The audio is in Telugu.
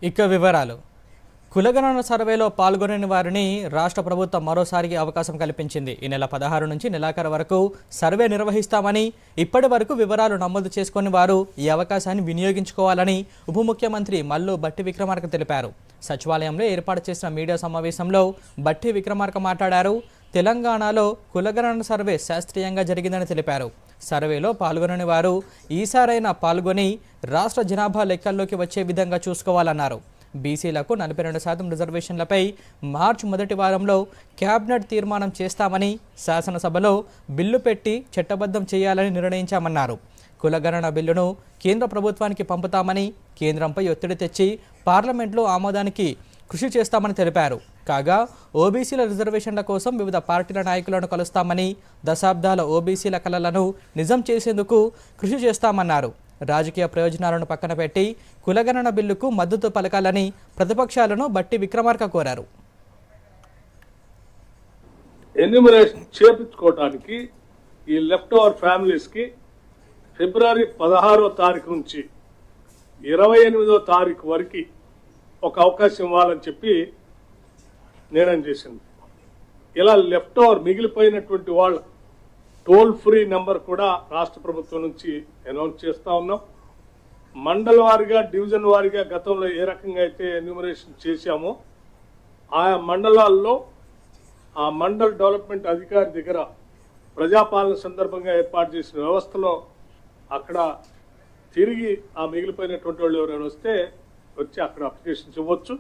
ఇక వివరాలు. కులగణన సర్వేలో పాల్గొనని వారిని రాష్ట్ర ప్రభుత్వం మరోసారికి అవకాశం కల్పించింది. ఈ నెల 16 నుంచి నెలాఖరు వరకు సర్వే నిర్వహిస్తామని, ఇప్పటి వరకు వివరాలు నమోదు చేసుకుని వారు ఈ అవకాశాన్ని వినియోగించుకోవాలని ఉప ముఖ్యమంత్రి మల్లు భట్టి విక్రమార్క తెలిపారు. సచివాలయంలో ఏర్పాటు చేసిన మీడియా సమావేశంలో భట్టి విక్రమార్క మాట్లాడారు. తెలంగాణలో కులగణన సర్వే శాస్త్రీయంగా జరిగిందని తెలిపారు. సర్వేలో పాల్గొనని వారు ఈసారైనా పాల్గొని రాష్ట్ర జనాభా లెక్కల్లోకి వచ్చే విధంగా చూసుకోవాలన్నారు. బీసీలకు 42% రిజర్వేషన్లపై మార్చి మొదటి వారంలో క్యాబినెట్ తీర్మానం చేస్తామని, శాసనసభలో బిల్లు పెట్టి చట్టబద్ధం చేయాలని నిర్ణయించామన్నారు. కులగణన బిల్లును కేంద్ర ప్రభుత్వానికి పంపుతామని, కేంద్రంపై ఒత్తిడి తెచ్చి పార్లమెంట్లో ఆమోదానికి కృషి చేస్తామని తెలిపారు. కాగా ఓబీసీల రిజర్వేషన్ల కోసం వివిధ పార్టీల నాయకులను కలుస్తామని, దశాబ్దాల ఓబీసీల కలలను నిజం చేసేందుకు కృషి చేస్తామన్నారు. రాజకీయ ప్రయోజనాలను పక్కన పెట్టి కులగణన బిల్లుకు మద్దతు పలకాలని ప్రతిపక్షాలను భట్టి విక్రమార్క కోరారు. ఎన్యూమరేషన్ చేపించుకోవడానికి ఈ లెఫ్ట్ ఓవర్ ఫ్యామిలీస్కి ఫిబ్రవరి 16వ తారీఖు నుంచి 28వ తారీఖు వరకు ఒక అవకాశం ఇవ్వాలని చెప్పి నిర్ణయం చేసింది. ఇలా లెఫ్ట్ ఓవర్ మిగిలిపోయినటువంటి వాళ్ళ టోల్ ఫ్రీ నెంబర్ కూడా రాష్ట్ర ప్రభుత్వం నుంచి అనౌన్స్ చేస్తూ ఉన్నాం. మండల వారిగా, డివిజన్ వారిగా గతంలో ఏ రకంగా అయితే ఎన్యూమరేషన్ చేశామో ఆయా మండలాల్లో ఆ మండల్ డెవలప్మెంట్ అధికారి దగ్గర ప్రజాపాలన సందర్భంగా ఏర్పాటు చేసిన వ్యవస్థలో అక్కడ తిరిగి ఆ మిగిలిపోయినటువంటి వాళ్ళు ఎవరైనా వస్తే వచ్చి అక్కడ అప్లికేషన్స్ ఇవ్వచ్చు.